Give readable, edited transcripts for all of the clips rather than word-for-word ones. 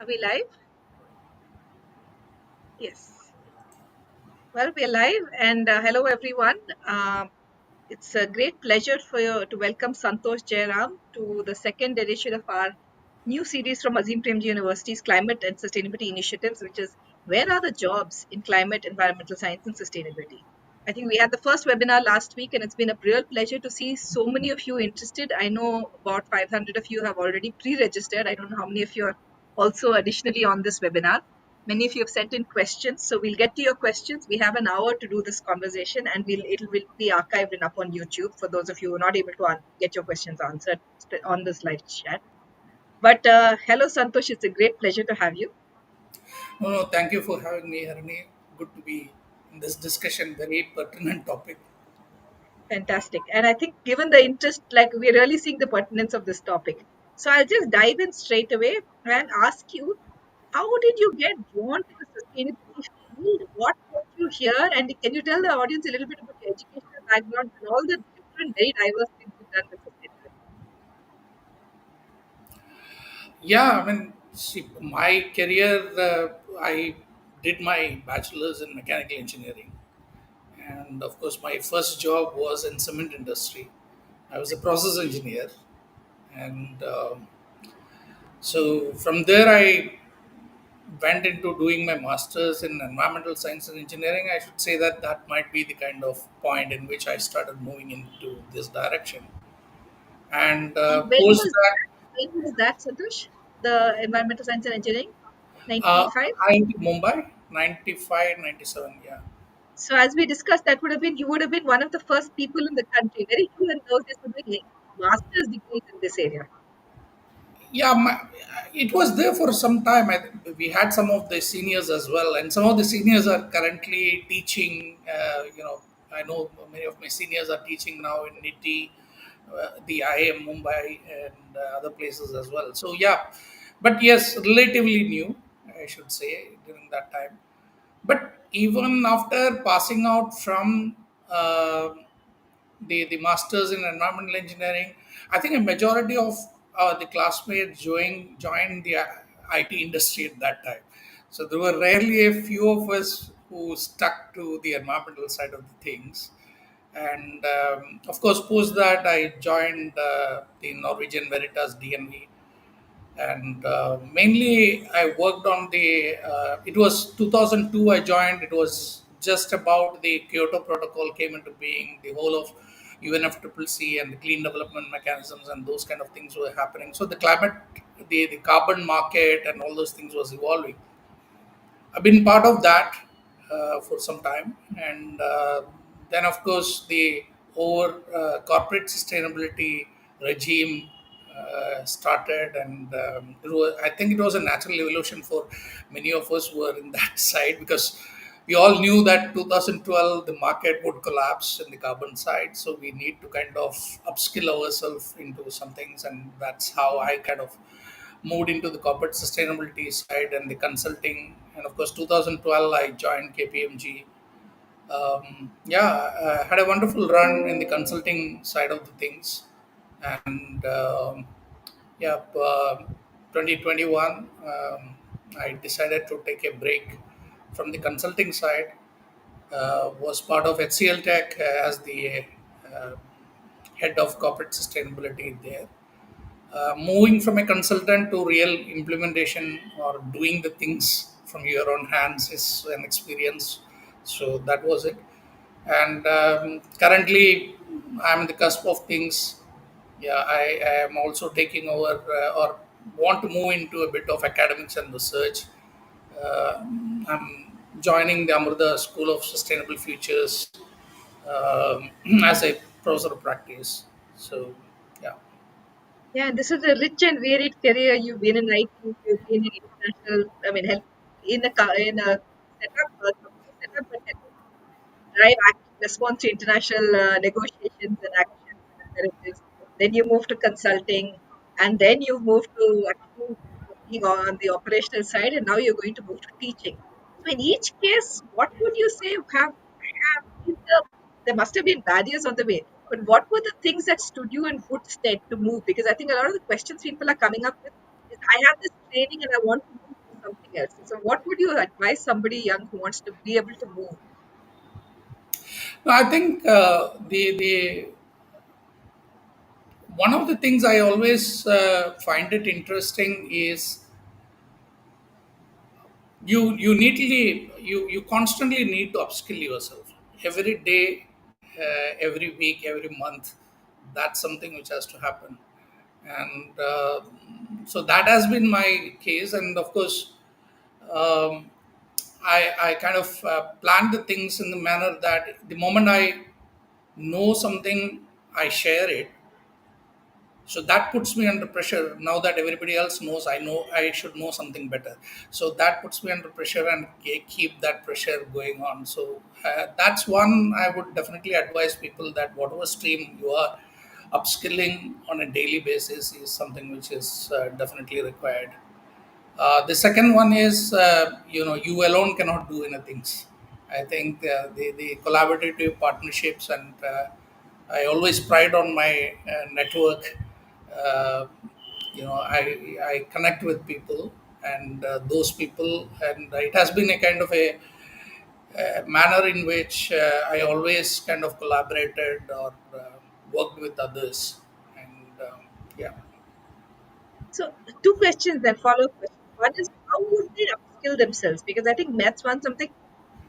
Are we live? Yes. Well, we are live, and hello everyone. It's a great pleasure for you to welcome Santosh Jairam to the second edition of our new series from Azim Premji University's Climate and Sustainability Initiatives, which is Where are the jobs in climate, environmental science, and sustainability? I think we had the first webinar last week, and it's been a real pleasure to see so many of you interested. I know about 500 of you have already pre registered. I don't know how many of you are also additionally on this webinar. Many of you have sent in questions, so we'll get to your questions. We have an hour to do this conversation, and it will be archived and up on YouTube for those of you who are not able to get your questions answered on this live chat. But hello, Santosh. It's a great pleasure to have you. No, no, thank you for having me, Harini. Good to be in this discussion, very pertinent topic. Fantastic. And I think, given the interest, like we're really seeing the pertinence of this topic. So I'll just dive in straight away and ask you, how did you get drawn to the sustainability field? What brought you here? And can you tell the audience a little bit about your educational background and all the different, very diverse things you've done with sustainability? Yeah, I mean, see, my career, I did my bachelor's in mechanical engineering. And of course, my first job was in cement industry. I was a process engineer. And so from there, I went into doing my master's in environmental science and engineering. I should say that that might be the kind of point in which I started moving into this direction. And And post that, when was that, Santosh? The environmental science and engineering? uh, 95? I in Mumbai, 95, 97. Yeah. So as we discussed, that would have been you would have been one of the first people in the country. Very few in those days were doing master's degrees in this area. Yeah, it was there for some time. We had some of the seniors as well, and some of the seniors are currently teaching. I know many of my seniors are teaching now in NITI, the IIM Mumbai, and other places as well. So yeah, but yes, relatively new, I should say, during that time. But even after passing out from the masters in environmental engineering, I think a majority of the classmates joined the IT industry at that time. So there were rarely a few of us who stuck to the environmental side of the things. And of course, post that I joined the Norwegian Veritas DNV, and mainly I worked on the. It was 2002 I joined. It was just about the Kyoto Protocol came into being. The whole of UNFCCC and the clean development mechanisms and those kind of things were happening. So the climate, the carbon market, and all those things was evolving. I've been part of that for some time, and then of course the over corporate sustainability regime started, and I think it was a natural evolution for many of us who were in that side, because we all knew that 2012 the market would collapse in the carbon side, so we need to kind of upskill ourselves into some things, and that's how I kind of moved into the corporate sustainability side and the consulting. And of course, 2012, I joined KPMG. Yeah, I had a wonderful run in the consulting side of the things. And yeah, 2021, I decided to take a break from the consulting side. Was part of HCL Tech as the uh, head of corporate sustainability there. Moving from a consultant to real implementation or doing the things from your own hands is an experience. So that was it. And currently, I'm in the cusp of things. Yeah, I am also taking over or want to move into a bit of academics and research. I'm joining the Amrita School of Sustainable Futures as a professor of practice. So, yeah. Yeah, this is a rich and varied career. You've been in IT, you've been in international, I mean, help in a setup, a company setup, but help drive response to international negotiations and actions and imperatives. Then you move to consulting, and then you move to actually being on the operational side, and now you're going to move to teaching. So in each case, what would you say have been there must have been barriers on the way, but what were the things that stood you in good stead to move? Because I think a lot of the questions people are coming up with is, I have this training and I want to move something else. So, what would you advise somebody young who wants to be able to move? No, I think the one of the things I always find it interesting is you constantly need to upskill yourself every day, every week, every month. That's something which has to happen, and so that has been my case. And of course, um, I kind of plan the things in the manner that the moment I know something, I share it. So that puts me under pressure. Now that everybody else knows, I know I should know something better. So that puts me under pressure and keep that pressure going on. So that's one I would definitely advise people, that whatever stream you are upskilling on a daily basis is something which is definitely required. The second one is, you alone cannot do anything. I think the collaborative partnerships, and I always pride on my network. Uh, I connect with people, and those people, and it has been a kind of a manner in which I always kind of collaborated or worked with others, and yeah. So, two questions then, follow-up questions. One is, how would they upskill themselves? Because I think maths one something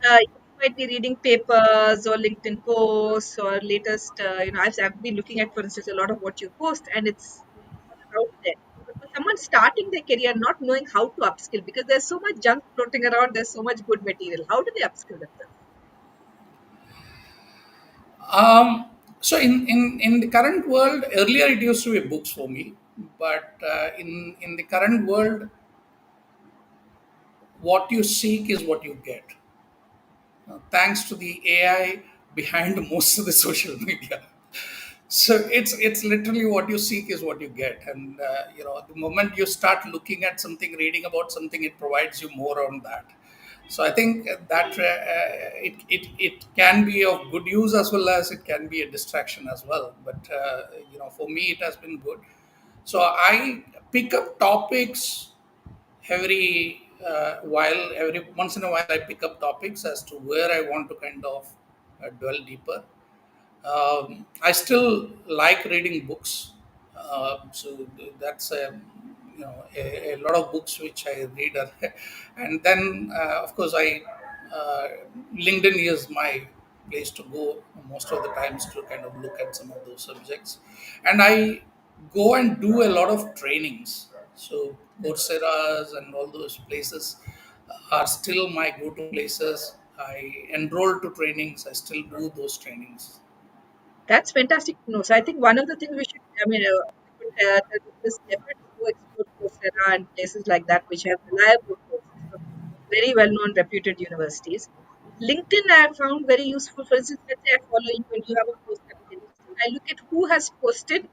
you might be reading papers or LinkedIn posts or latest. I've been looking at, for instance, a lot of what you post, and it's out there. But for someone starting their career, not knowing how to upskill, because there's so much junk floating around, there's so much good material. How do they upskill themselves? Um, so in the current world, earlier it used to be books for me, but in the current world, what you seek is what you get. Thanks to the AI behind most of the social media. So it's literally what you seek is what you get, and the moment you start looking at something, reading about something, it provides you more on that. So I think that it can be of good use as well as it can be a distraction as well. But for me, it has been good. So I pick up topics every once in a while. I pick up topics as to where I want to kind of dwell deeper. I still like reading books, so that's a lot of books which I read, and then of course LinkedIn is my place to go most of the times to kind of look at some of those subjects, and I go and do a lot of trainings. So Coursera's and all those places are still my go-to places. I enroll to trainings. I still do those trainings. That's fantastic to know. So I think one of the things we should, this effort to go explore Coursera and places like that, which have reliable courses from very well-known, reputed universities. LinkedIn I have found very useful. For instance, let's say I follow you and you have a post that is interesting. I look at who has posted,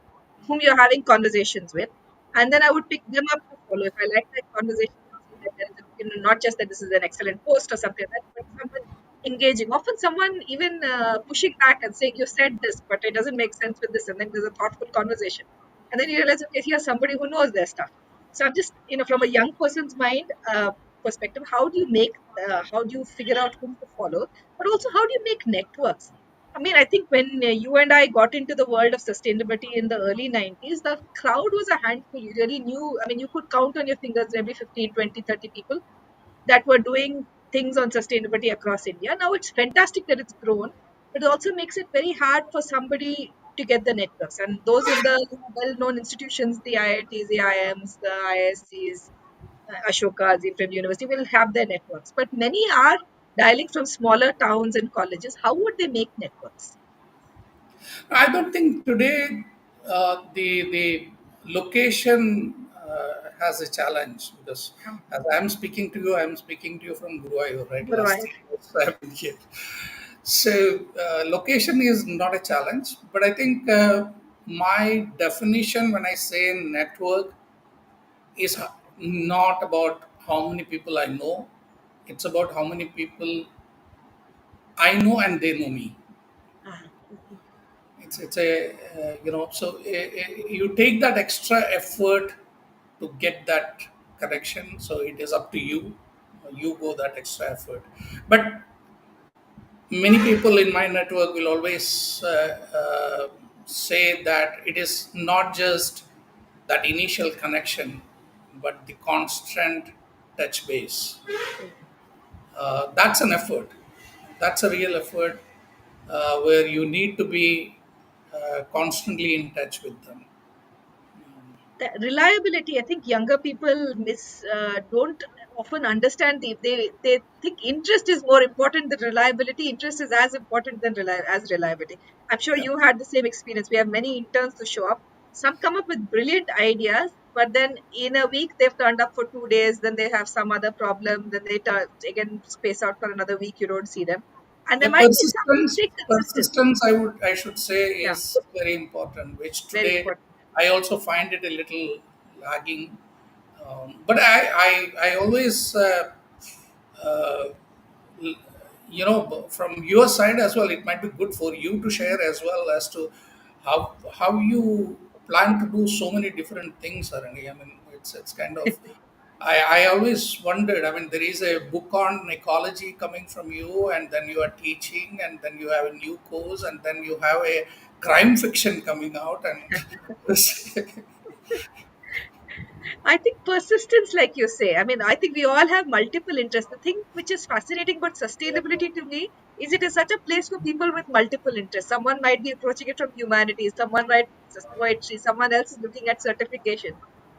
whom you're having conversations with, and then I would pick them up to follow. If I like that conversation and see that there is not just that this is an excellent post or something like that, but someone engaging. Often someone even pushing back and saying, you said this, but it doesn't make sense with this. And then there's a thoughtful conversation. And then you realize, okay, here's somebody who knows their stuff. So I'm just, from a young person's mind perspective, how do you figure out whom to follow? But also, how do you make networks? I mean, I think when you and I got into the world of sustainability in the early 90s, the crowd was a handful. You really knew, I mean, you could count on your fingers maybe 15, 20, 30 people that were doing things on sustainability across India. Now it's fantastic that it's grown, but it also makes it very hard for somebody to get the networks. And those in the well-known institutions, the IITs, the IIMs, the ISCs, Ashoka, Azim, Premji University will have their networks. But many are dialing from smaller towns and colleges. How would they make networks? I don't think today the location has a challenge, because as I'm speaking to you, I'm speaking to you from Guruvayur, right? Last Otherwise, 3 years I've been here. So location is not a challenge, but I think my definition when I say network is not about how many people I know. It's about how many people I know and they know me. uh, It's a so you take that extra effort to get that. connection. So it is up to you. You go that extra effort. But many people in my network will always say that it is not just that initial connection, but the constant touch base. That's an effort. That's a real effort where you need to be constantly in touch with them. The reliability, I think younger people miss don't often understand they think interest is more important than reliability. Interest is as important than as reliability. I'm sure Yeah. you had the same experience. We have many interns to show up. Some come up with brilliant ideas, but then in a week they've turned up for 2 days, then they have some other problem, then they again space out for another week, you don't see them. And Yeah, there might be some persistence. stay consistent. Persistence, I should say, Yeah, is very important. Which very today important. I also find it a little lagging. But I always uh, from your side as well, it might be good for you to share as well as to how you plan to do so many different things, Arani. I mean, it's kind of I always wondered. I mean, there is a book on ecology coming from you, and then you are teaching, and then you have a new course, and then you have a crime fiction coming out, and I think persistence, like you say, I mean, I think we all have multiple interests. The thing which is fascinating about sustainability to me is it is such a place for people with multiple interests. Someone might be approaching it from humanities, someone might just poetry, someone else is looking at certification,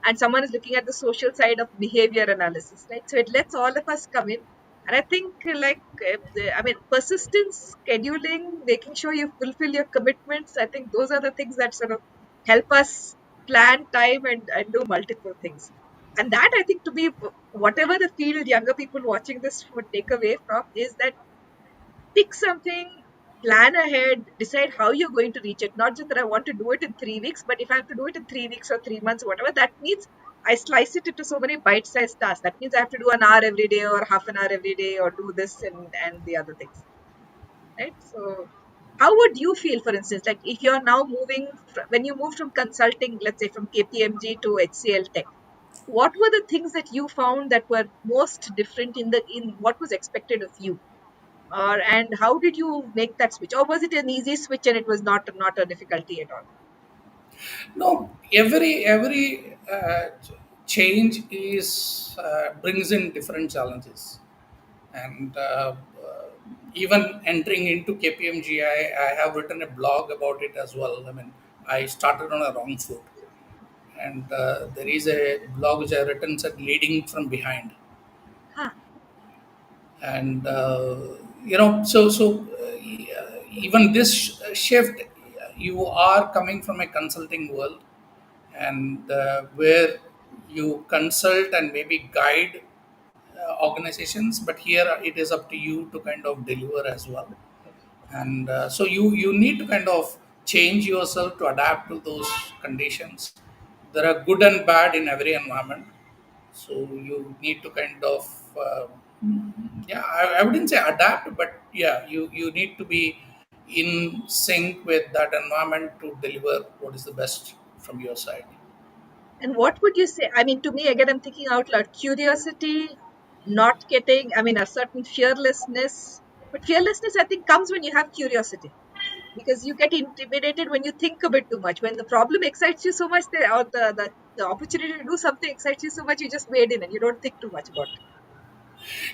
and someone is looking at the social side of behavior analysis, right? So it lets all of us come in. And I think, I mean, persistence, scheduling, making sure you fulfill your commitments, I think those are the things that sort of help us plan time and do multiple things. And that I think to be whatever the field younger people watching this would take away from is that pick something, plan ahead, decide how you're going to reach it. Not just that I want to do it in 3 weeks, but if I have to do it in 3 weeks or 3 months, whatever, that means I slice it into so many bite-sized tasks. That means I have to do an hour every day or half an hour every day or do this and the other things. Right. So how would you feel, for instance, like if you're now moving, when you moved from consulting, let's say from KPMG to HCL Tech, what were the things that you found that were most different in what was expected of you? Or and how did you make that switch? Or was it an easy switch and it was not a difficulty at all? no, every change is brings in different challenges, and even entering into KPMG, I have written a blog about it as well. I mean, I started on a wrong foot, and there is a blog which I have written said leading from behind, Huh. and even this shift, you are coming from a consulting world, and where you consult and maybe guide organizations, but here it is up to you to kind of deliver as well. And so you need to kind of change yourself to adapt to those conditions. There are good and bad in every environment, so you need to kind of yeah, I wouldn't say adapt, but yeah, you need to be in sync with that environment to deliver what is the best from your side. And what would you say? I mean, to me, again, I'm thinking out loud. Curiosity, not getting, I mean, a certain fearlessness. But fearlessness, I think, comes when you have curiosity because you get intimidated when you think a bit too much. When the problem excites you so much, or the opportunity to do something excites you so much, you just wade in and you don't think too much about it.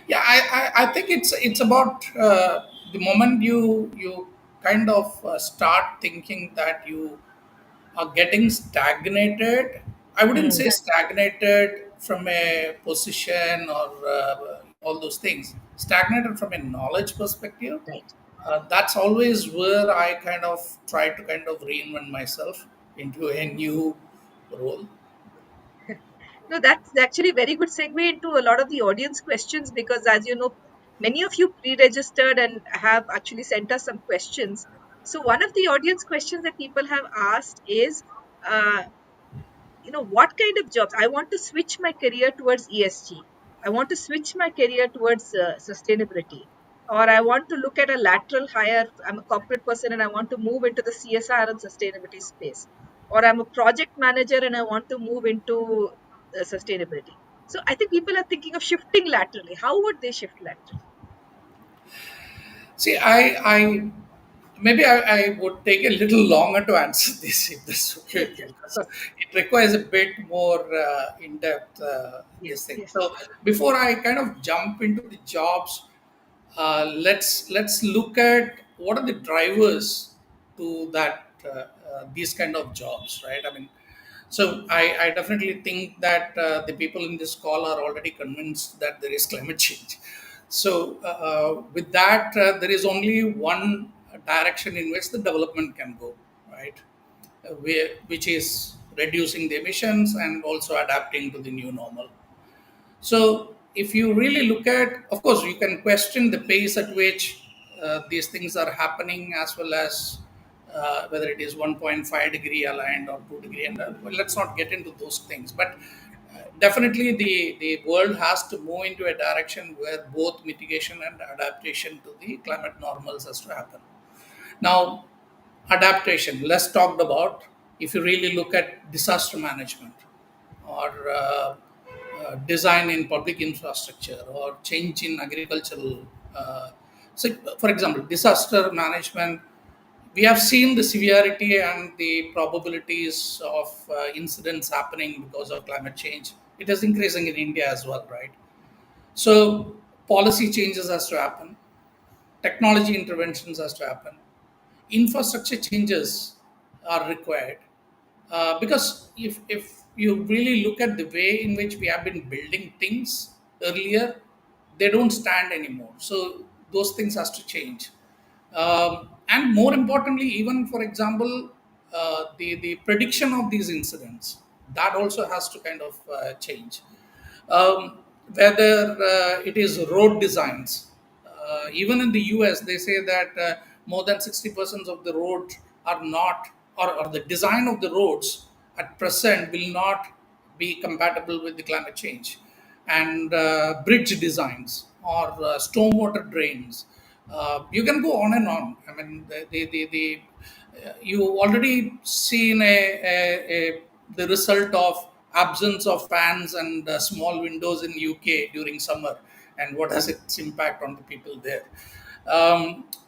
Yeah, I think it's about the moment you kind of start thinking that you are getting stagnated. I wouldn't say Mm, stagnated from a position or all those things. Stagnated from a knowledge perspective. right. That's always where I kind of try to kind of reinvent myself into a new role. No, that's actually a very good segue into a lot of the audience questions because, as you know, many of you pre registered and have actually sent us some questions. So, one of the audience questions that people have asked is, uh, what kind of jobs? I want to switch my career towards ESG. I want to switch my career towards sustainability. Or I want to look at a lateral hire. I'm a corporate person and I want to move into the CSR and sustainability space. Or I'm a project manager and I want to move into sustainability. So I think people are thinking of shifting laterally. How would they shift laterally? See, I maybe I would take a little longer to answer this if that's okay with you, Yes, because of course. it requires a bit more in-depth this Yes, thing. yes. So before I kind of jump into the jobs, let's look at what are the drivers to that these kind of jobs, right? I mean, so I definitely think that the people in this call are already convinced that there is climate change. So with that, there is only one direction in which the development can go, right? Which is reducing the emissions and also adapting to the new normal. So, if you really look at, of course, you can question the pace at which these things are happening, as well as whether it is 1.5 degree aligned or 2 degree. And well, let's not get into those things. But definitely, the world has to move into a direction where both mitigation and adaptation to the climate normals has to happen. Now, adaptation, less talked about. If you really look at disaster management or design in public infrastructure or change in agricultural. So, for example, disaster management, we have seen the severity and the probabilities of incidents happening because of climate change. It is increasing in India as well, right? So, policy changes has to happen, technology interventions has to happen, infrastructure changes are required, because if you really look at the way in which we have been building things earlier, they don't stand anymore, so those things has to change. And more importantly, even for example, the prediction of these incidents, that also has to kind of change. Whether it is road designs. Even in the US, they say that more than 60% of the roads are not, or the design of the roads at present will not be compatible with the climate change. And bridge designs or stormwater drains. You can go on and on. I mean, you already seen the result of absence of fans and small windows in UK during summer, and what has its impact on the people there.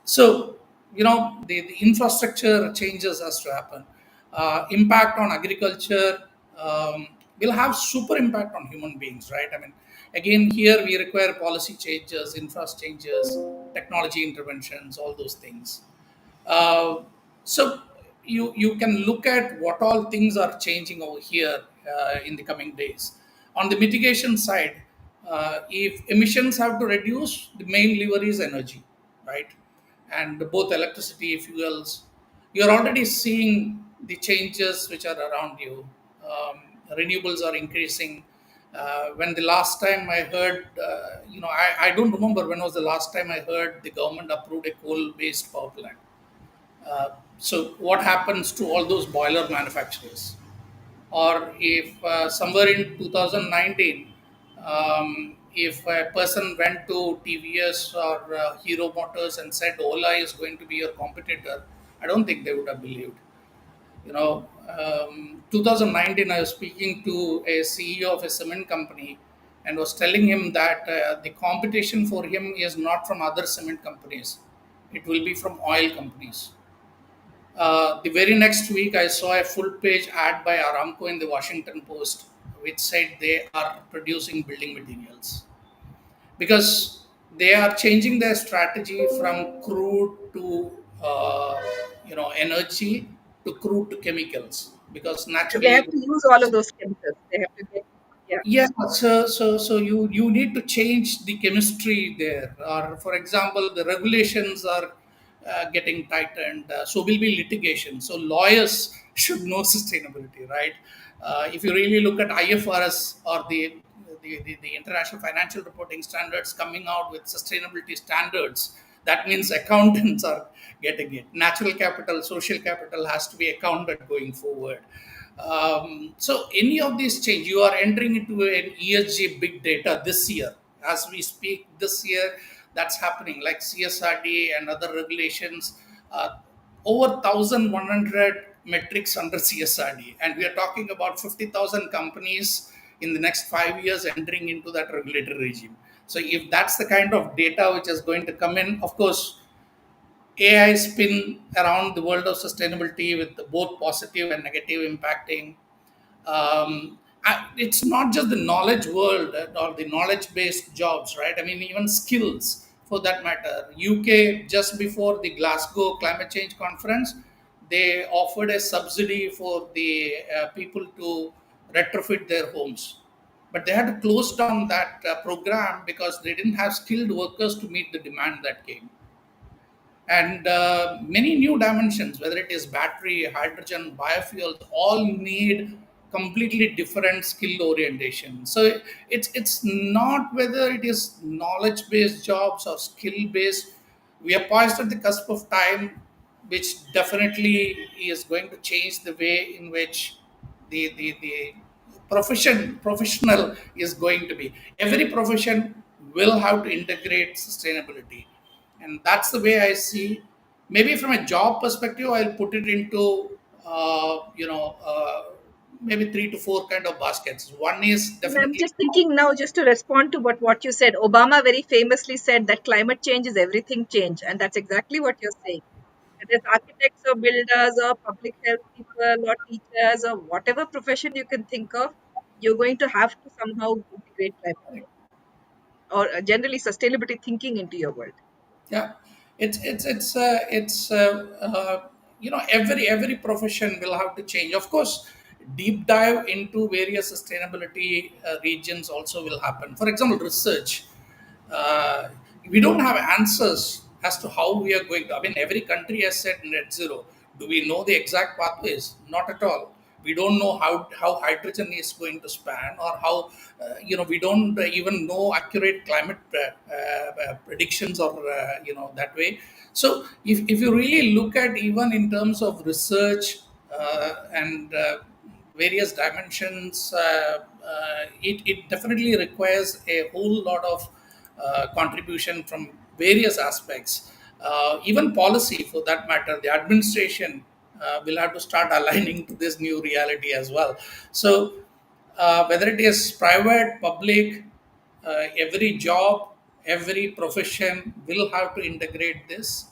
So the infrastructure changes has to happen. Impact on agriculture will have super impact on human beings, right? I mean, again, here we require policy changes, infrastructure changes, technology interventions, all those things. uh, so you can look at what all things are changing over here in the coming days. On the mitigation side, if emissions have to reduce, the main lever is energy, right? And both electricity, fuels, you're already seeing the changes which are around you. Renewables are increasing. When the last time I heard, I don't remember when was the last time I heard the government approved a coal-based power plant. So what happens to all those boiler manufacturers? Or if somewhere in 2019, if a person went to TVS or Hero Motors and said Ola is going to be your competitor, I don't think they would have believed. 2019, I was speaking to a CEO of a cement company and was telling him that the competition for him is not from other cement companies, it will be from oil companies. The very next week, I saw a full page ad by Aramco in the Washington Post, which said they are producing building materials because they are changing their strategy from crude to energy to crude to chemicals, because So they have naturally. to use all of those chemicals. They have to get, yeah. Yeah, so you need to change the chemistry there. Or for example, the regulations are getting tightened. So will be litigation. So lawyers should know sustainability, right? If you really look at IFRS or the International Financial Reporting Standards coming out with sustainability standards, that means accountants are getting it. Natural capital, social capital has to be accounted going forward. So any of these change, you are entering into an ESG big data this year. As we speak, this year, that's happening, like CSRD and other regulations. Over 1,100 metrics under CSRD, and we are talking about 50,000 companies in the next 5 years entering into that regulatory regime. So if that's the kind of data which is going to come in, of course, AI spin around the world of sustainability with both positive and negative impacting. It's not just the knowledge world or the knowledge based jobs, right? I mean, even skills for that matter. UK, just before the Glasgow climate change conference, they offered a subsidy for the people to retrofit their homes, but they had to close down that program because they didn't have skilled workers to meet the demand that came. And many new dimensions, whether it is battery, hydrogen, biofuels, all need completely different skill orientation. So it's not whether it is knowledge based jobs or skill based. We are poised at the cusp of time which definitely is going to change the way in which the professional is going to be. Every profession will have to integrate sustainability, and that's the way I see. Maybe from a job perspective, I'll put it into maybe three to four kind of baskets. One is And I'm definitely. just thinking now, just to respond to what you said. Obama very famously said that climate change is everything change, and that's exactly what you're saying. Whether it's architects or builders or public health people or teachers or whatever profession you can think of, you're going to have to somehow integrate climate change or generally sustainability thinking into your world. Yeah, every profession will have to change. Of course, deep dive into various sustainability regions also will happen. For example, research. Uh, we don't have answers as to how we are going to. I mean, every country has said net zero. Do we know the exact pathways? Not at all. We don't know how hydrogen is going to span, or how we don't even know accurate climate predictions, or that way. So if you really look at, even in terms of research and various dimensions, it definitely requires a whole lot of contribution from various aspects. Even policy, for that matter, the administration will have to start aligning to this new reality as well. So, whether it is private, public, every job, every profession will have to integrate this.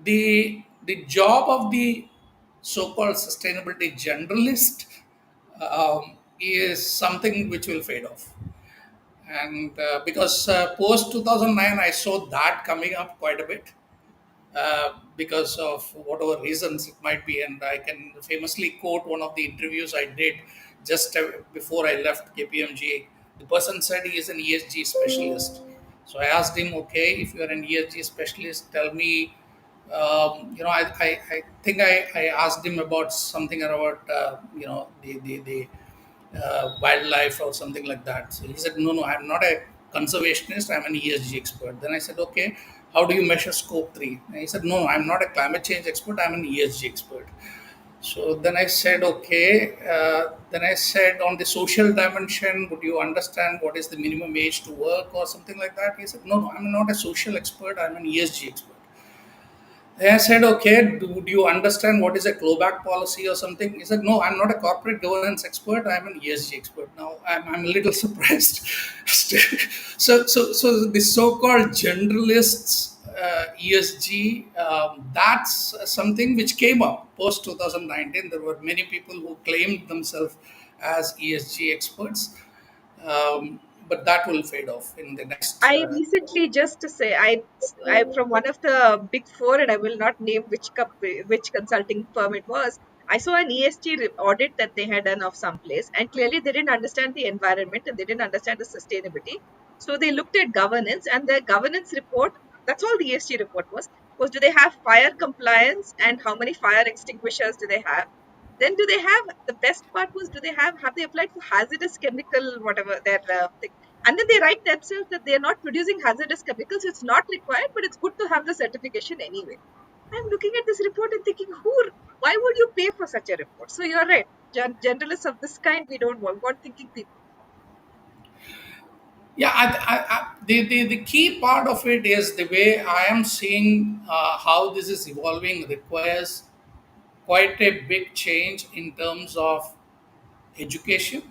The job of the so-called sustainability generalist is something which will fade off. And because post 2009 I saw that coming up quite a bit, because of whatever reasons it might be. And I can famously quote one of the interviews I did just before I left KPMG. The person said he is an ESG specialist. So I asked him, okay, if you are an ESG specialist, tell me. I think I asked him about something about the wildlife or something like that. So he said, no, no, I'm not a conservationist, I'm an ESG expert. Then I said, okay, how do you measure scope 3? And he said, no, I'm not a climate change expert, I'm an ESG expert. So then I said, okay. Then I said, on the social dimension, would you understand what is the minimum age to work or something like that? He said, no, no, I'm not a social expert, I'm an ESG expert. I said, okay, do you understand what is a clawback policy or something? He said, no, I'm not a corporate governance expert. I'm an ESG expert. Now, I'm a little surprised. So the so-called generalists, ESG, that's something which came up post 2019. There were many people who claimed themselves as ESG experts, but that will fade off in the next. I recently, just to say, I from one of the big four, and I will not name which consulting firm it was. I saw an ESG audit that they had done of some place, and clearly they didn't understand the environment and they didn't understand the sustainability. So they looked at governance, and the governance report. That's all the ESG report was do they have fire compliance and how many fire extinguishers do they have? Then do they have, the best part was, do they have they applied for hazardous chemical whatever their thing, and then they write themselves that they are not producing hazardous chemicals. It's not required, but it's good to have the certification anyway. I'm looking at this report and thinking, why would you pay for such a report? So you're right. Generalists of this kind, we don't want thinking people. Yeah, the key part of it is the way I am seeing how this is evolving requires quite a big change in terms of education,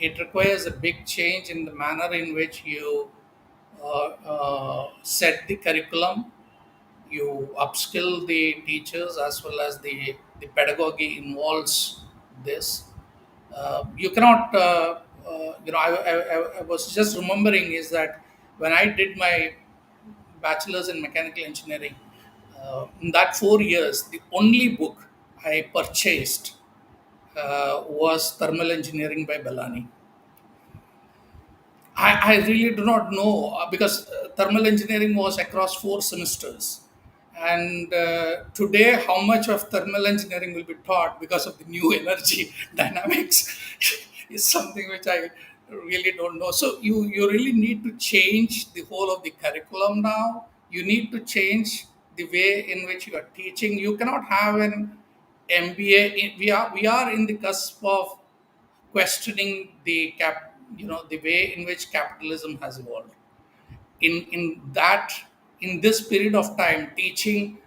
it requires a big change in the manner in which you set the curriculum, you upskill the teachers, as well as the pedagogy involves this. You cannot, I was just remembering is that when I did my bachelor's in mechanical engineering, in that 4 years, the only book I purchased was Thermal Engineering by Bellani. I really do not know because thermal engineering was across 4 semesters. And today, how much of thermal engineering will be taught because of the new energy dynamics is something which I really don't know. So, you really need to change the whole of the curriculum now. You need to change the way in which you are teaching. You cannot have an MBA. We are in the cusp of questioning the way in which capitalism has evolved. In this period of time, teaching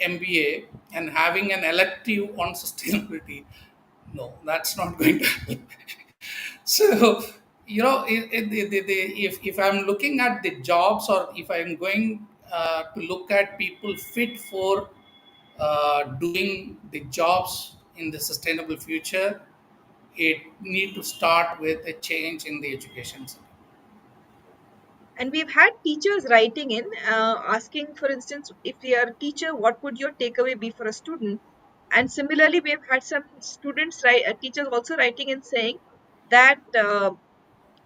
MBA and having an elective on sustainability, no, that's not going to happen. So, if I'm looking at the jobs, or if I'm going to look at people fit for doing the jobs in the sustainable future, it need to start with a change in the education system. And we've had teachers writing in, asking, for instance, if you are a teacher, what would your takeaway be for a student? And similarly, we've had some students, teachers also writing in saying that,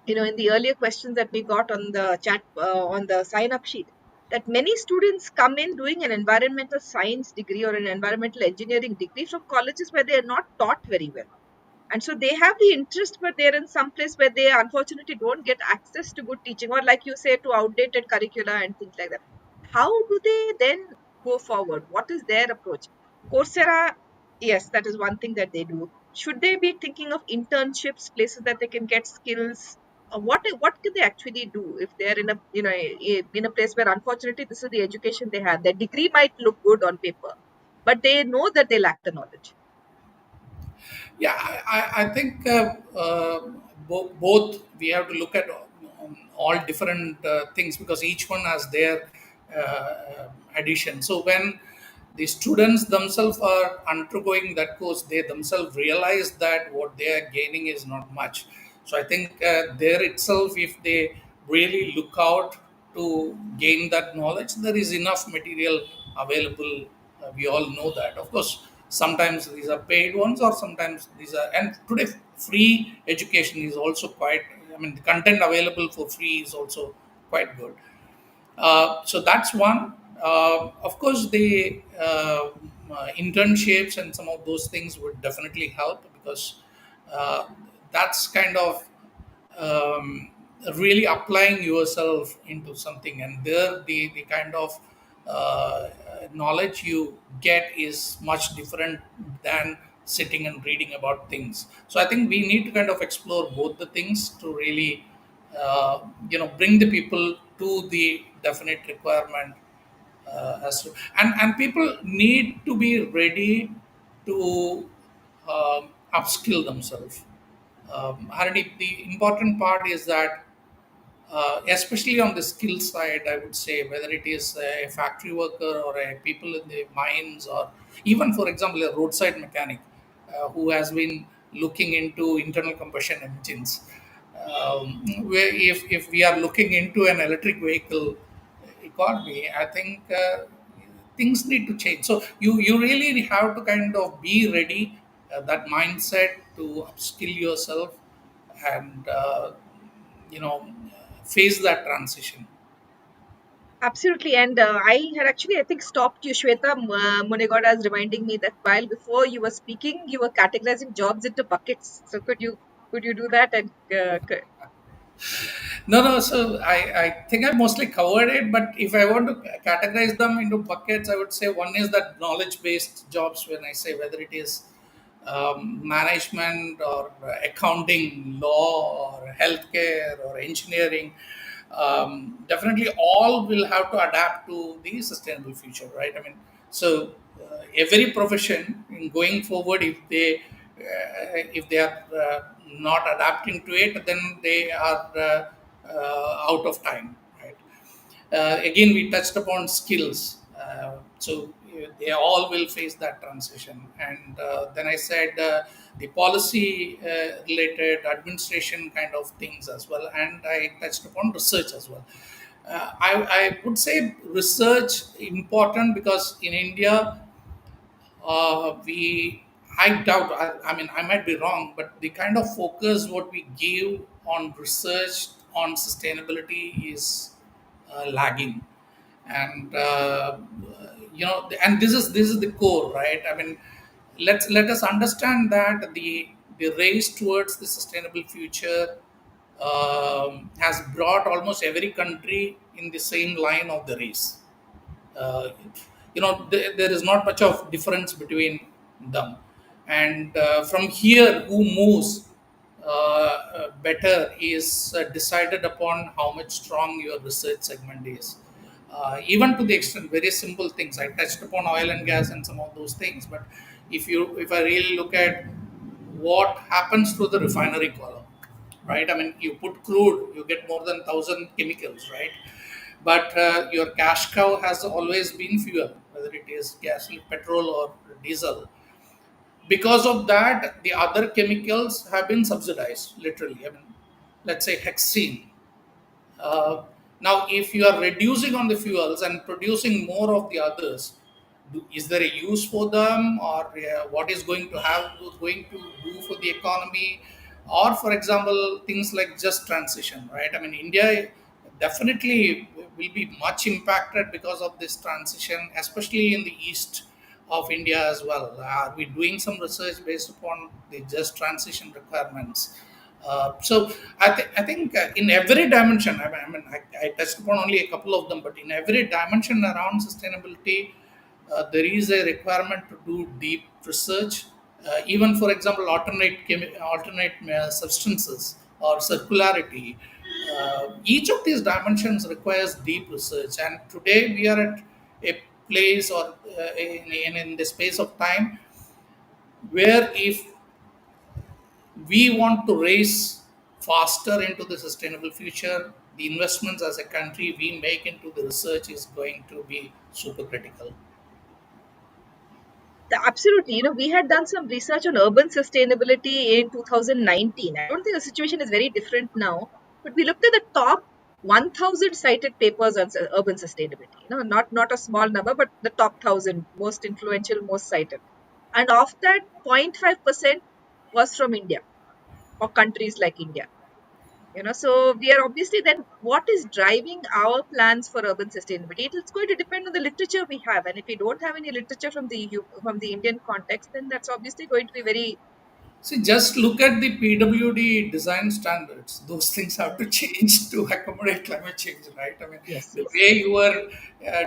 in the earlier questions that we got on the chat, on the sign up sheet, that many students come in doing an environmental science degree or an environmental engineering degree from colleges where they are not taught very well, and so they have the interest, but they're in some place where they unfortunately don't get access to good teaching, or like you say, to outdated curricula and things like that. How do they then go forward? What is their approach? Coursera, yes, that is one thing that they do. Should they be thinking of internships, places that they can get skills? What can they actually do if they're in a, in a place where unfortunately this is the education they have? Their degree might look good on paper, but they know that they lack the knowledge. Yeah, I think both we have to look at all different things, because each one has their addition. So when the students themselves are undergoing that course, they themselves realize that what they are gaining is not much. So I think there itself, if they really look out to gain that knowledge, there is enough material available. We all know that. Of course, sometimes these are paid ones, or sometimes these are. And today, free education is also quite. I mean, the content available for free is also quite good. So that's one. Of course, the internships and some of those things would definitely help, because uh, that's kind of um, really applying yourself into something, and there the kind of knowledge you get is much different than sitting and reading about things. So I think we need to kind of explore both the things to really bring the people to the definite requirement, as to, and people need to be ready to upskill themselves. Harani, the important part is that, especially on the skill side, I would say, whether it is a factory worker or a people in the mines, or even, for example, a roadside mechanic who has been looking into internal combustion engines. Where if we are looking into an electric vehicle economy, I think things need to change. So you really have to kind of be ready, that mindset to upskill yourself, and you know face that transition. Absolutely. And I had actually, I think, stopped you, Shweta Munegoda, as reminding me that while before you were speaking, you were categorizing jobs into buckets. So could you do that? And No, so I think I mostly covered it, but if I want to categorize them into buckets, I would say one is that knowledge based jobs. When I say whether it is management or accounting, law or healthcare or engineering, definitely all will have to adapt to the sustainable future, right? I mean, so every profession in going forward, if they if they are not adapting to it, then they are out of time, right? Again, we touched upon skills. So they all will face that transition. And then I said the policy related administration kind of things as well. And I touched upon research as well. I would say research important because in India, we I doubt. I mean, I might be wrong, but the kind of focus what we give on research on sustainability is lagging, and and this is the core, right? I mean, let us understand that the race towards the sustainable future has brought almost every country in the same line of the race. uh, there is not much of difference between them, and from here who moves better is decided upon how much strong your research segment is. Even to the extent very simple things I touched upon oil and gas and some of those things, but if I really look at what happens to the refinery column, right? I mean, you put crude, you get more than 1,000 chemicals, right? But your cash cow has always been fuel, whether it is gasoline, petrol, or diesel. Because of that, the other chemicals have been subsidized, literally. I mean, let's say hexene. uh, Now, if you are reducing on the fuels and producing more of the others, is there a use for them, or what is going to do for the economy, or, for example, things like just transition, right? I mean, India definitely will be much impacted because of this transition, especially in the east of India as well. Are we doing some research based upon the just transition requirements? I think in every dimension, I touched upon only a couple of them, but in every dimension around sustainability, there is a requirement to do deep research. Even, for example, alternate substances or circularity. Each of these dimensions requires deep research, and today we are at a place, or in the space of time, where if we want to race faster into the sustainable future, the investments as a country we make into the research is going to be super critical. Absolutely. We had done some research on urban sustainability in 2019. I don't think the situation is very different now, but we looked at the top 1,000 cited papers on urban sustainability. Not a small number, but the top 1,000 most influential, most cited. And of that, 0.5% was from India or countries like India. So we are obviously then what is driving our plans for urban sustainability? It's going to depend on the literature we have, and if we don't have any literature from the EU, from the Indian context, then that's obviously going to be very. See, just look at the PWD design standards. Those things have to change to accommodate climate change, right? I mean, Yes, the yes. way you are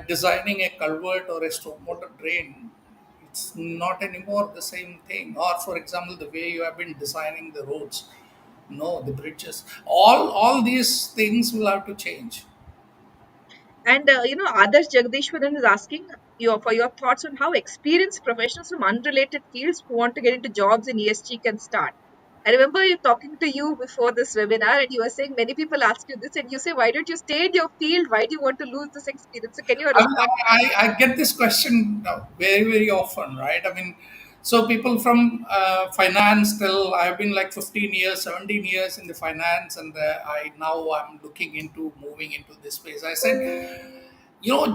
designing a culvert or a stormwater drain, it's not anymore the same thing. Or, for example, the way you have been designing the roads, no, the bridges, all these things will have to change. And Adarsh Jagdishwaran is asking for your thoughts on how experienced professionals from unrelated fields who want to get into jobs in ESG can start. I remember you talking to you before this webinar, and you were saying many people ask you this, and you say, "Why don't you stay in your field? Why do you want to lose this experience?" So, can you I, mean, respond? I get this question very, very often, right? I mean, so people from finance tell I've been like 15 years, 17 years in the finance, and I'm looking into moving into this space. I said,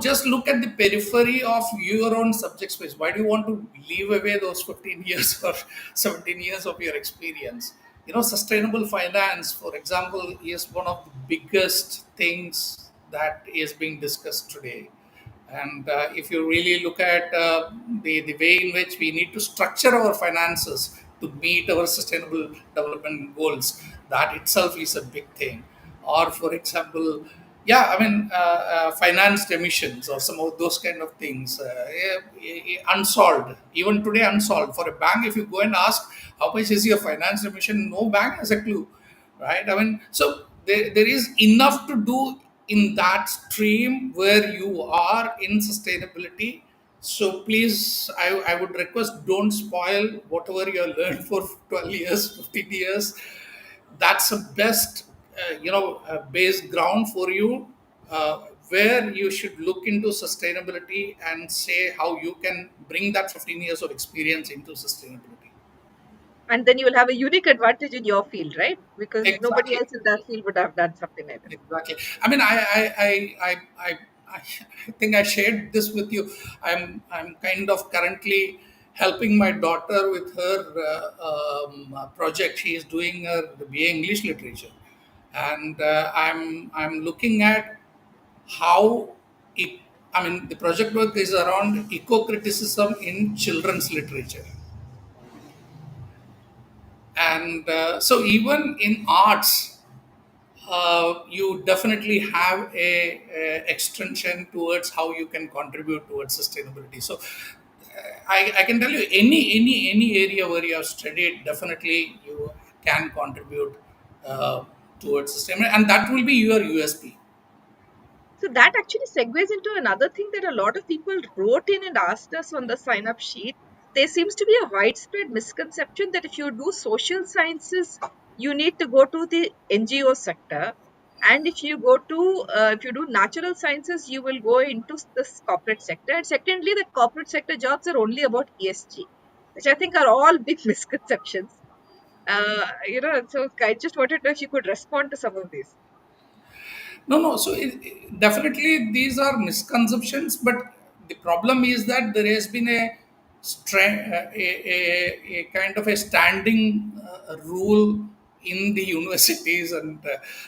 just look at the periphery of your own subject space. Why do you want to leave away those 15 years or 17 years of your experience? Sustainable finance, for example, is one of the biggest things that is being discussed today. And if you really look at the way in which we need to structure our finances to meet our sustainable development goals, that itself is a big thing. Or, for example, yeah, I mean, financed emissions or some of those kind of things, unsolved, even today unsolved. For a bank, if you go and ask how much is your financed emission, no bank has a clue, right? I mean, so there is enough to do in that stream where you are in sustainability, So please, I would request, don't spoil whatever you have learned for 12 years, 15 years. That's the best, base ground for you, where you should look into sustainability and say how you can bring that 15 years of experience into sustainability. And then you will have a unique advantage in your field, right? Because nobody Exactly. else in that field would have done something like that. Exactly. I mean, I I think I shared this with you. I'm kind of currently helping my daughter with her project. She is doing her BA English literature, and I'm looking at how it. I mean, the project work is around eco criticism in children's literature, and so even in arts, you definitely have a extension towards how you can contribute towards sustainability. So I can tell you, any area where you have studied, definitely you can contribute uh, towards sustainability, and that will be your USP. So that actually segues into another thing that a lot of people wrote in and asked us on the sign up sheet. There seems to be a widespread misconception that if you do social sciences, you need to go to the NGO sector. And if you do natural sciences, you will go into this corporate sector. And secondly, the corporate sector jobs are only about ESG, which I think are all big misconceptions. So I just wanted to know if you could respond to some of these. No, no. So definitely these are misconceptions, but the problem is that there has been a kind of a standing rule in the universities, and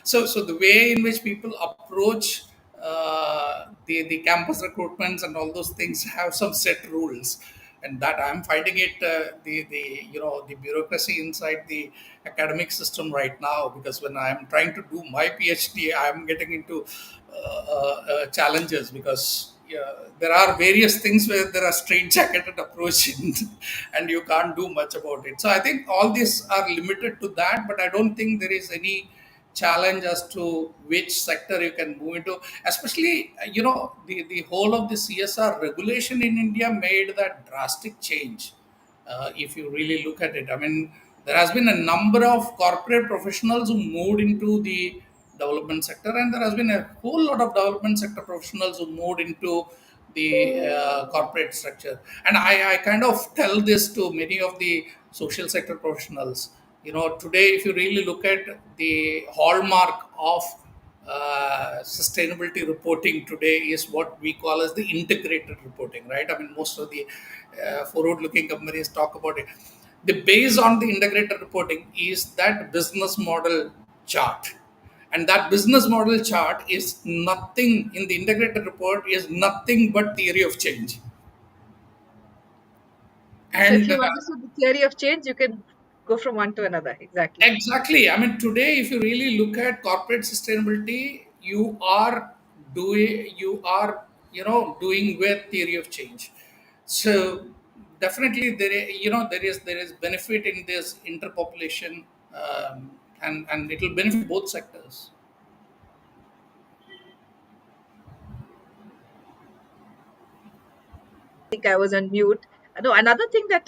so the way in which people approach the campus recruitments and all those things have some set rules, and that I'm finding it the the bureaucracy inside the academic system right now, because when I'm trying to do my PhD, I'm getting into challenges, because there are various things where there are straight-jacketed approach and you can't do much about it. So I think all these are limited to that, but I don't think there is any challenge as to which sector you can move into. Especially, the whole of the CSR regulation in India made that drastic change. If you really look at it, I mean, there has been a number of corporate professionals who moved into the development sector, and there has been a whole lot of development sector professionals who moved into the corporate structure. And I kind of tell this to many of the social sector professionals. Today, if you really look at the hallmark of sustainability reporting today, is what we call as the integrated reporting, right? I mean, most of the forward-looking companies talk about it. The base on the integrated reporting is that business model chart, and that business model chart is nothing in the integrated report, is nothing but theory of change. So if And you understood the theory of change, you can go from one to another. Exactly. exactly. I mean, today, if you really look at corporate sustainability, you are doing with theory of change. So definitely, there is benefit in this interpopulation, and it will benefit both sectors. Think I was on mute. No, another thing that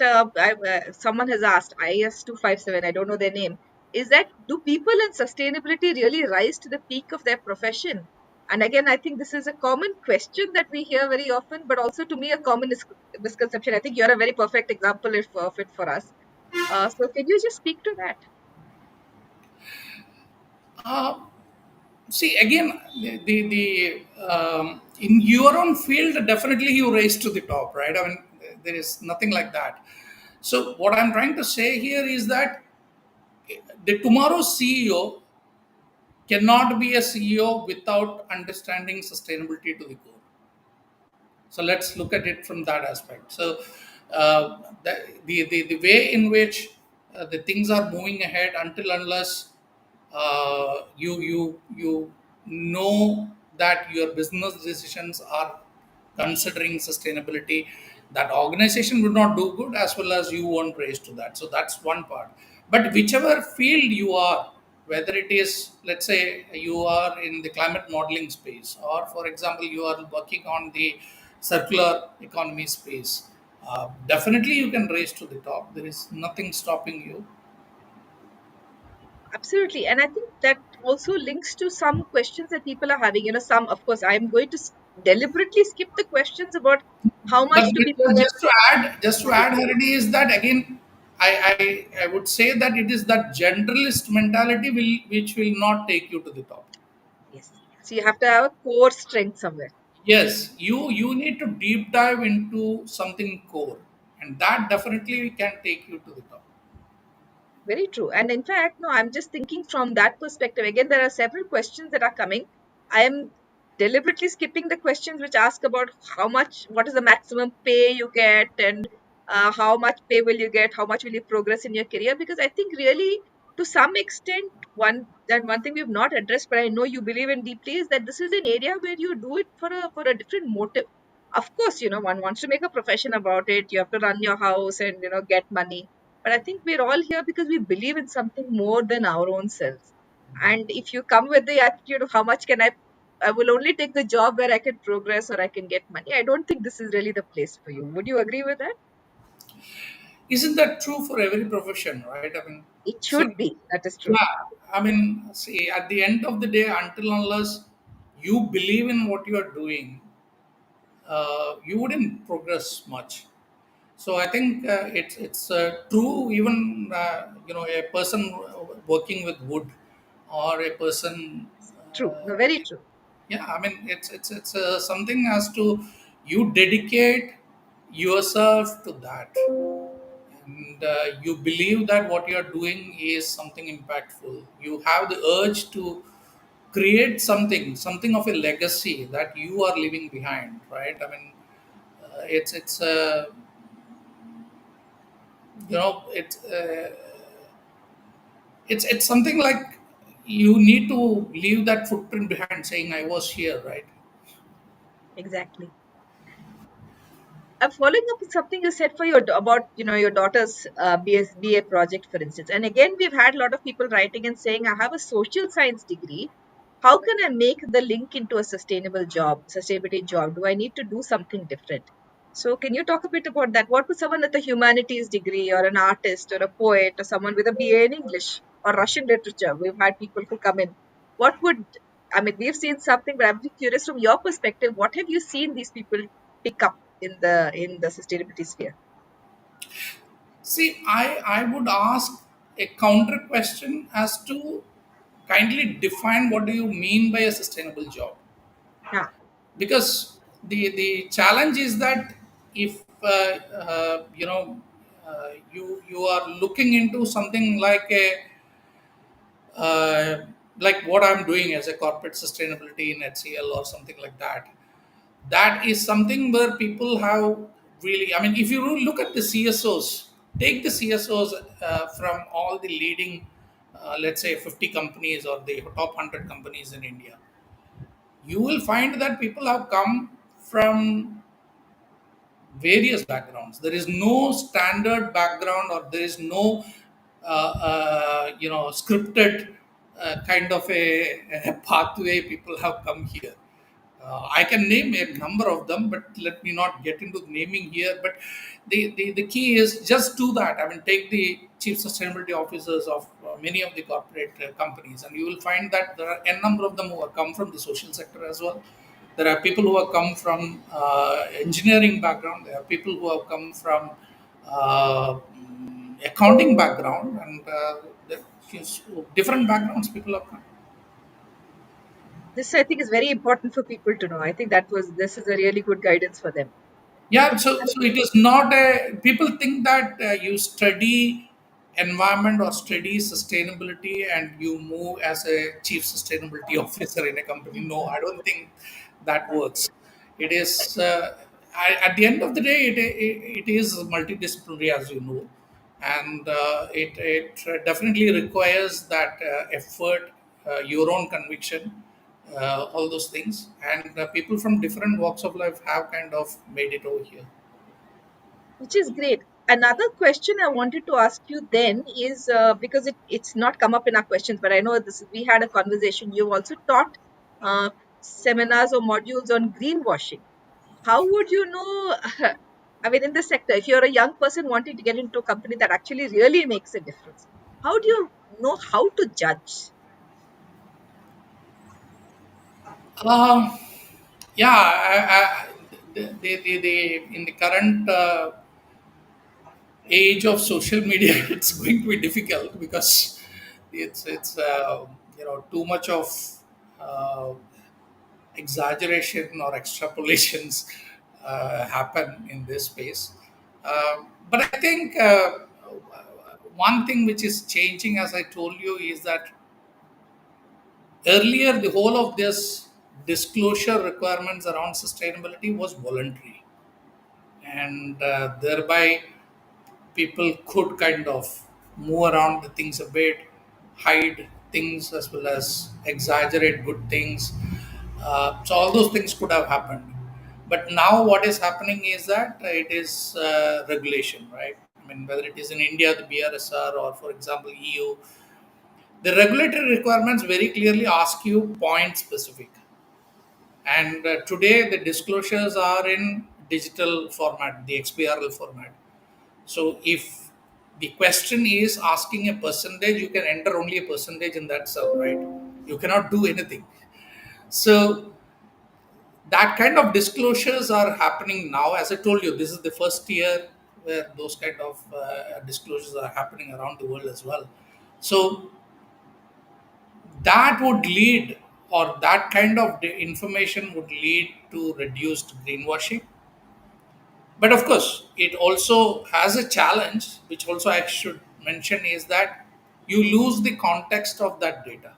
someone has asked, IS257, I don't know their name, is that do people in sustainability really rise to the peak of their profession? And again, I think this is a common question that we hear very often, but also to me a common misconception. I think you're a very perfect example of it for us. So can you just speak to that? Uh, See, again, the in your own field, definitely you raise to the top, right? I mean, there is nothing like that. So what I'm trying to say here is that the tomorrow's CEO cannot be a CEO without understanding sustainability to the core. So let's look at it from that aspect. So the way in which the things are moving ahead, until unless you know that your business decisions are considering sustainability, that organization would not do good, as well as you won't raise to that. So that's one part. But whichever field you are, whether it is, let's say, you are in the climate modeling space, or for example, you are working on the circular economy space, definitely you can raise to the top. There is nothing stopping you. Absolutely. And I think that also links to some questions that people are having. Some, of course, I'm going to deliberately skip the questions about how But much to be paid. just to add, Haridi, is that again, I would say that it is that generalist mentality which will not take you to the top. Yes. So you have to have a core strength somewhere. Yes, you need to deep dive into something core, and that definitely can take you to the top. Very true. And in fact, no, I'm just thinking from that perspective. Again, there are several questions that are coming. I am deliberately skipping the questions which ask about how much, what is the maximum pay you get, and how much pay will you get, how much will you progress in your career. Because I think really, to some extent, one thing we've not addressed, but I know you believe in deeply, is that this is an area where you do it for a different motive. Of course, one wants to make a profession about it. You have to run your house and get money, but I think we're all here because we believe in something more than our own selves. And if you come with the attitude of how much I will only take the job where I can progress or I can get money, I don't think this is really the place for you. Would you agree with that? Isn't that true for every profession, right? I mean, It so should be. That is true. yeah, I mean, see, at the end of the day, until unless you believe in what you are doing, you wouldn't progress much. So I think it's true. Even a person working with wood, or a person, True. No, very true. yeah. I mean, it's something as to you dedicate yourself to that, and you believe that what you are doing is something impactful. You have the urge to create something of a legacy that you are leaving behind, right? I mean, it's it's something like you need to leave that footprint behind, saying I was here, right? Exactly. I'm following up with something you said for about your daughter's BA project, for instance. And again, we've had a lot of people writing and saying, "I have a social science degree. How can I make the link into a sustainability job? Do I need to do something different?" So, can you talk a bit about that? What would someone with a humanities degree, or an artist, or a poet, or someone with a BA in English or Russian literature? We've had people who come in. What would I mean? We've seen something, but I'm curious from your perspective. What have you seen these people pick up in the sustainability sphere? See, I would ask a counter question as to kindly define what do you mean by a sustainable job, Yeah, because the challenge is that if you are looking into something uh, like what I'm doing as a corporate sustainability in HCL or something like that, that is something where people have really, I mean, if you look at the CSOs, take the CSOs from all the leading, let's say 50 companies or the top 100 companies in India, you will find that people have come from various backgrounds. There is no standard background, or there is no scripted kind of a pathway people have come here. I can name a number of them, but let me not get into naming here. But the key is just do that. I mean, take the chief sustainability officers of many of the corporate companies, and you will find that there are a number of them who have come from the social sector as well. There are people who have come from engineering background. There are people who have come from accounting background, and different backgrounds people have come. this I think is very important for people to know. I think this is a really good guidance for them. Yeah, so it is not a. People think that you study environment or study sustainability and you move as a chief sustainability officer in a company. No, I don't think that works. It is at the end of the day, it is multidisciplinary, as you know, and it definitely requires that effort, your own conviction, all those things, and people from different walks of life have kind of made it over here. Which is great. Another question I wanted to ask you then is because it's not come up in our questions, but I know we had a conversation. You've also taught uh, seminars or modules on greenwashing. How would you know? I mean, in this sector, if you're a young person wanting to get into a company that actually really makes a difference, how do you know how to judge? Um, yeah, in the current age of social media, it's going to be difficult because it's too much of uh, exaggeration or extrapolations happen in this space. But I think one thing which is changing, as I told you, is that earlier the whole of this disclosure requirements around sustainability was voluntary, and thereby people could kind of move around the things a bit, hide things as well as exaggerate good things. So all those things could have happened. But now what is happening is that it is regulation, right? I mean, whether it is in India, the BRSR, or for example, EU, the regulatory requirements very clearly ask you point specific. And today the disclosures are in digital format, the XBRL format. So if the question is asking a percentage, you can enter only a percentage in that cell, right? You cannot do anything. So that kind of disclosures are happening now. As I told you, this is the first year where those kind of disclosures are happening around the world as well. So that would lead, or that kind of information would lead to reduced greenwashing. But of course, it also has a challenge, which also I should mention, is that you lose the context of that data.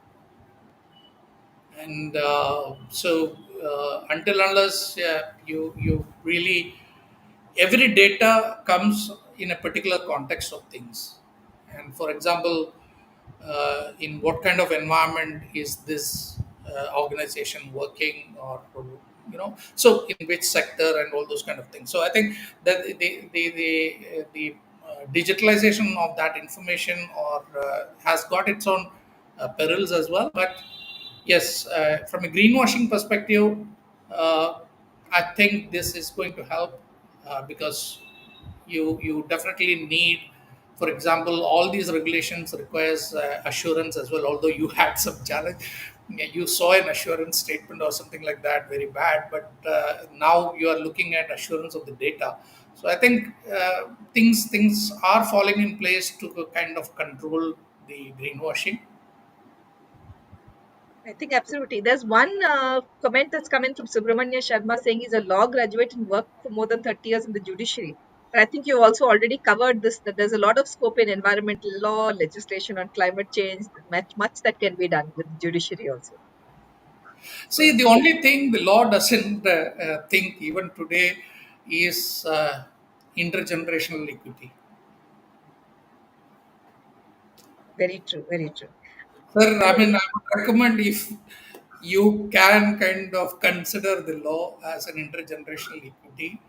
And until unless you really, every data comes in a particular context of things. And for example, in what kind of environment is this organization working, or so in which sector, and all those kind of things. So I think that the digitalization of that information or has got its own perils as well. But yes, from a greenwashing perspective, uh, I think this is going to help, because you definitely need, for example, all these regulations requires assurance as well. Although you had some challenge, yeah, you saw an assurance statement or something like that, very bad. But now you are looking at assurance of the data. So I think things are falling in place to kind of control the greenwashing. I think absolutely. There's one comment that's coming from Subramanya Sharma saying he's a law graduate and worked for more than 30 years in the judiciary. But I think you also already covered this, that there's a lot of scope in environmental law, legislation on climate change, much that can be done with the judiciary also. See, the only thing the law doesn't think even today is intergenerational equity. Very true, very true. Sir, I I mean, mean, I would recommend if you can kind of consider the law as an intergenerational equity,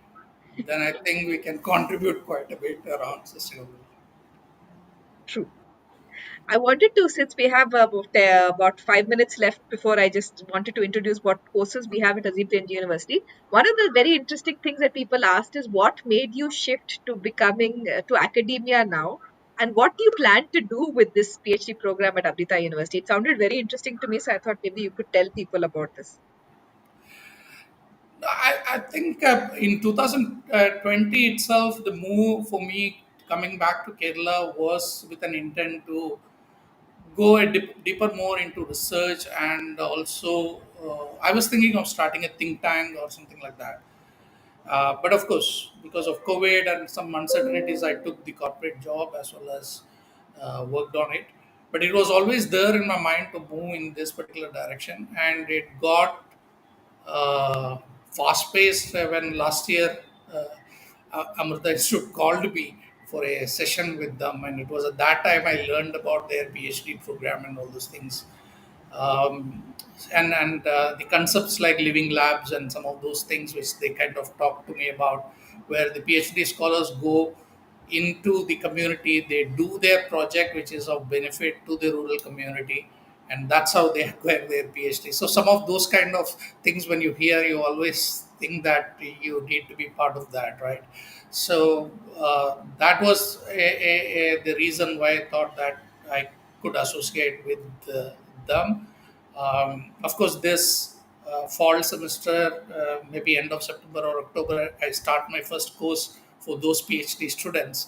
then I think we can contribute quite a bit around sustainability. true. I wanted to, since we have about 5 minutes left before I just wanted to introduce what courses we have at Azim Premji University. One of the very interesting things that people asked is what made you shift to becoming to academia now, and what do you plan to do with this PhD program at Amrita University? It sounded very interesting to me, so I thought maybe you could tell people about this. I think in 2020 itself, the move for me coming back to Kerala was with an intent to go deeper more into research, and also I was thinking of starting a think tank or something like that. But of course, because of COVID and some uncertainties, I took the corporate job as well as worked on it. But it was always there in my mind to move in this particular direction, and it got uh, fast paced when last year Amrita Institute called me for a session with them, and it was at that time I learned about their PhD program and all those things. And the concepts like living labs and some of those things which they kind of talked to me about, where the PhD scholars go into the community, they do their project which is of benefit to the rural community, and that's how they acquire their PhD. So some of those kind of things, when you hear, you always think that you need to be part of that, right? So that was the reason why I thought that I could associate with them. Of course, this fall semester, maybe end of September or October, I start my first course for those PhD students.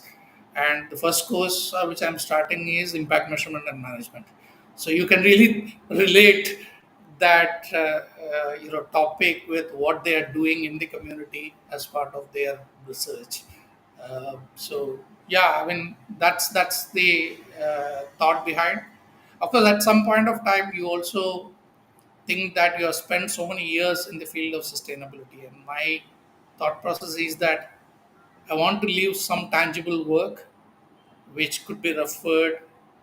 And the first course which I'm starting is impact measurement and management. So you can really relate that topic with what they are doing in the community as part of their research. So yeah, I mean that's the thought behind. Of course, at some point of time, you also think that you have spent so many years in the field of sustainability, and my thought process is that I want to leave some tangible work which could be referred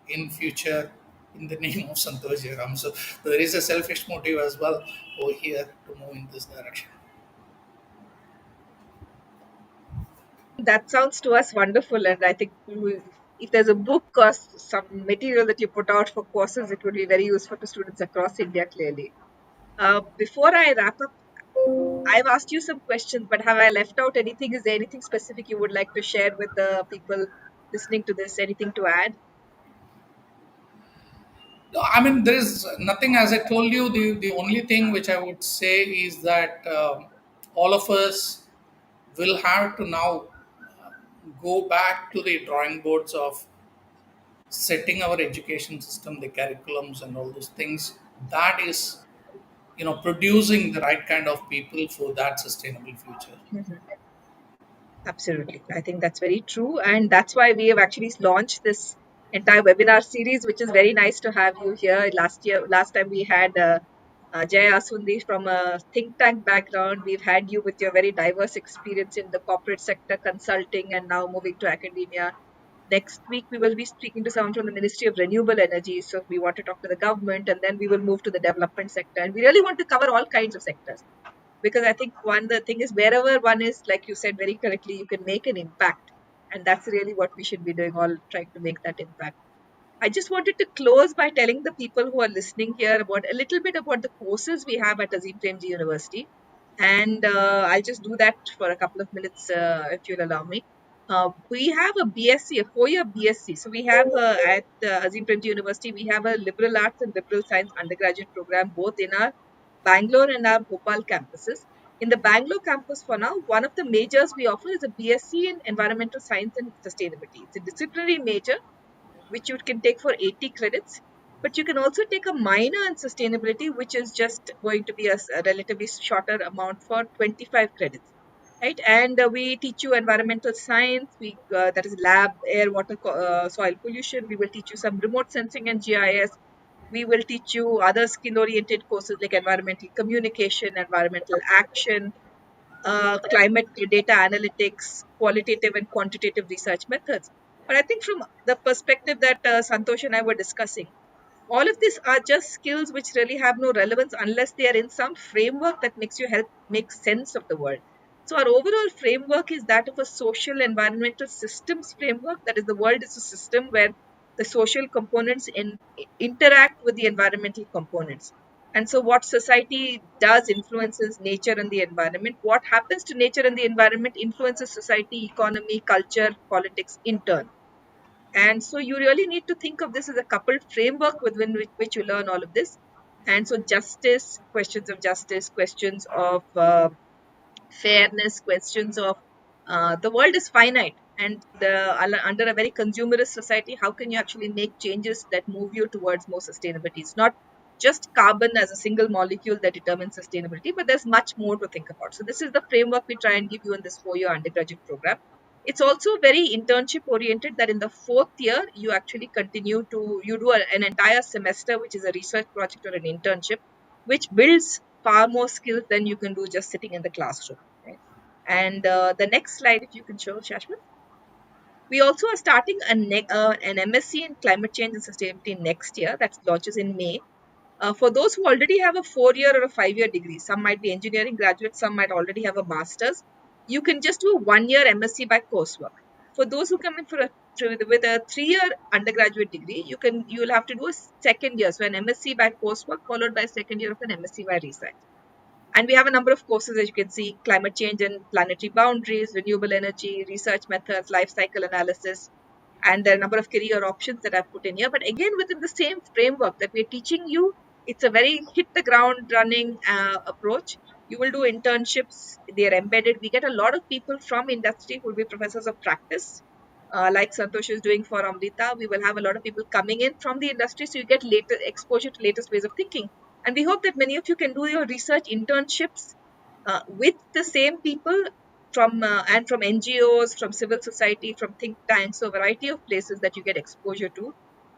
in future in the name of Santosh Jairam. So there is a selfish motive as well over here to move in this direction. That sounds to us wonderful, and I think if there's a book or some material that you put out for courses, it would be very useful to students across India, clearly. Before I wrap up, I've asked you some questions, but have I left out anything? Is there anything specific you would like to share with the people listening to this? Anything to add? No, I mean, there is nothing, as I told you, the only thing which I would say is that all of us will have to now go back to the drawing boards of setting our education system, the curriculums, and all those things. That is, producing the right kind of people for that sustainable future. Mhm. Absolutely. I think that's very true. And that's why we have actually launched this entire webinar series, which is very nice to have you here. Last time we had Jay Asundi from a think tank background. We've had you with your very diverse experience in the corporate sector, consulting, and now moving to academia. Next week, we will be speaking to someone from the Ministry of Renewable Energy. So we want to talk to the government, and then we will move to the development sector. And we really want to cover all kinds of sectors, because I think the thing is, wherever one is, like you said very correctly, you can make an impact, and that's really what we should be doing, all trying to make that impact. I just wanted to close by telling the people who are listening here about a little bit about the courses we have at Azim Premji University. And I'll just do that for a couple of minutes, if you'll allow me. We have a BSc, a 4-year BSc. So we have at Azim Premji University, we have a liberal arts and liberal science undergraduate program, both in our Bangalore and our Bhopal campuses. In the Bangalore campus for now, one of the majors we offer is a BSc in environmental science and sustainability. It's a disciplinary major which you can take for 80 credits. But you can also take a minor in sustainability, which is just going to be a relatively shorter amount for 25 credits. Right, and we teach you environmental science. That is lab, air, water, soil pollution. We will teach you some remote sensing and GIS. We will teach you other skill-oriented courses like environmental communication, environmental action, climate data analytics, qualitative and quantitative research methods. But I think from the perspective that Santosh and I were discussing, all of these are just skills which really have no relevance unless they are in some framework that makes you help make sense of the world. So our overall framework is that of a social environmental systems framework. That is, the world is a system where the social components interact with the environmental components. And so what society does influences nature and the environment. What happens to nature and the environment influences society, economy, culture, politics in turn. And so you really need to think of this as a coupled framework within which you learn all of this. And so justice, questions of fairness, questions of the world is finite, and under a very consumerist society, how can you actually make changes that move you towards more sustainability? It's not just carbon as a single molecule that determines sustainability, but there's much more to think about. So this is the framework we try and give you in this 4-year undergraduate program. It's also very internship oriented, that in the 4th year you actually you do an entire semester which is a research project or an internship, which builds far more skills than you can do just sitting in the classroom. Right? And the next slide, if you can show, Shashwat. We also are starting an MSc in climate change and sustainability next year that launches in May. For those who already have a 4-year or a 5-year degree, some might be engineering graduates, some might already have a master's. You can just do a 1-year MSc by coursework. For those who come in with a 3-year undergraduate degree, you'll have to do a second year, so an MSc by coursework followed by a second year of an MSc by research. And we have a number of courses, as you can see: climate change and planetary boundaries, renewable energy, research methods, life cycle analysis. And there are a number of career options that I've put in here. But again, within the same framework that we're teaching you, it's a very hit the ground running approach. You will do internships, they're embedded. We get a lot of people from industry who will be professors of practice. Like Santosh is doing for Amrita, we will have a lot of people coming in from the industry, so you get later exposure to latest ways of thinking. And we hope that many of you can do your research internships with the same people from NGOs, from civil society, from think tanks, so a variety of places that you get exposure to.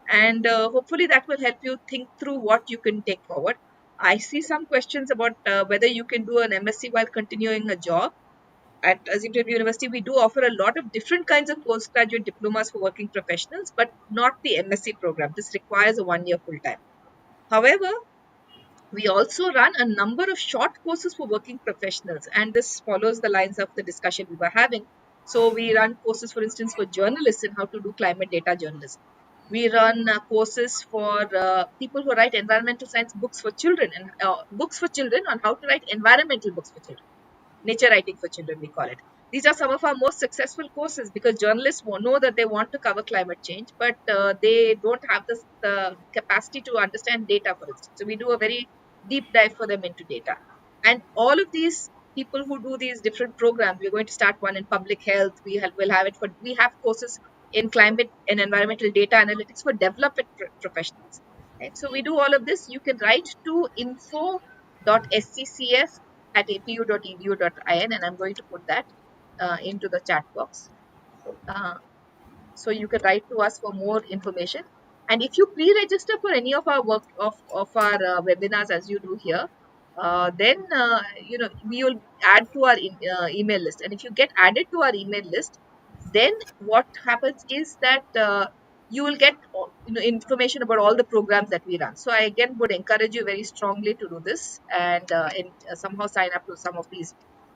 And hopefully that will help you think through what you can take forward. I see some questions about whether you can do an MSc while continuing a job. At Azim University, we do offer a lot of different kinds of postgraduate diplomas for working professionals, but not the MSc program. This requires a 1 year full time. However, we also run a number of short courses for working professionals, and this follows the lines of the discussion we were having. So, we run courses, for instance, for journalists in how to do climate data journalism. We run courses for people who write environmental science books for children, and books for children on how to write environmental books for children. Nature writing for children, we call it. These are some of our most successful courses because journalists know that they want to cover climate change, but they don't have this capacity to understand data, for instance. So we do a very deep dive for them into data. And all of these people who do these different programs, we're going to start one in public health. Will have it for, we have courses in climate and environmental data analytics for development professionals. Right? So we do all of this. You can write to info.sccs at apu.edu.in, and I'm going to put that into the chat box. Uh, so you can write to us for more information. And if you pre-register for any of our of our webinars as you do here, then we will add to our email list. And if you get added to our email list, then what happens is that you will get information about all the programs that we run. So I again would encourage you very strongly to do this and somehow sign up to some of these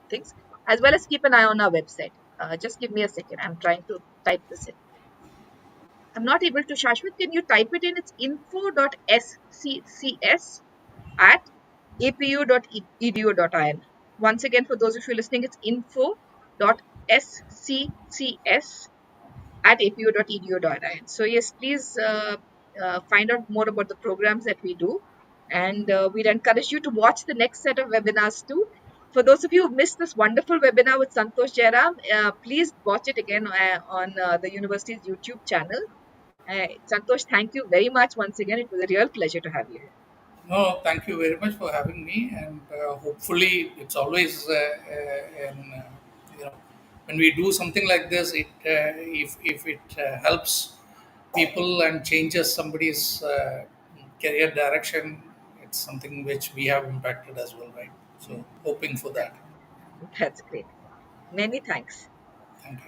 things, as well as keep an eye on our website. Just give me a second. I'm trying to type this in. I'm not able to. Shashwat, can you type it in? It's info.sccs at apu.edu.in. Once again, for those of you listening, it's info.sccs at apu.edu.in. So, yes, please find out more about the programs that we do. And we'd encourage you to watch the next set of webinars too. For those of you who missed this wonderful webinar with Santosh Jairam, please watch it again on the university's YouTube channel. Santosh, thank you very much once again. It was a real pleasure to have you here. No, thank you very much for having me, and hopefully, it's always you know when we do something like this, if it helps people and changes somebody's career direction, it's something which we have impacted as well, right? So, hoping for That, that. that's great. Many thanks. Thank you.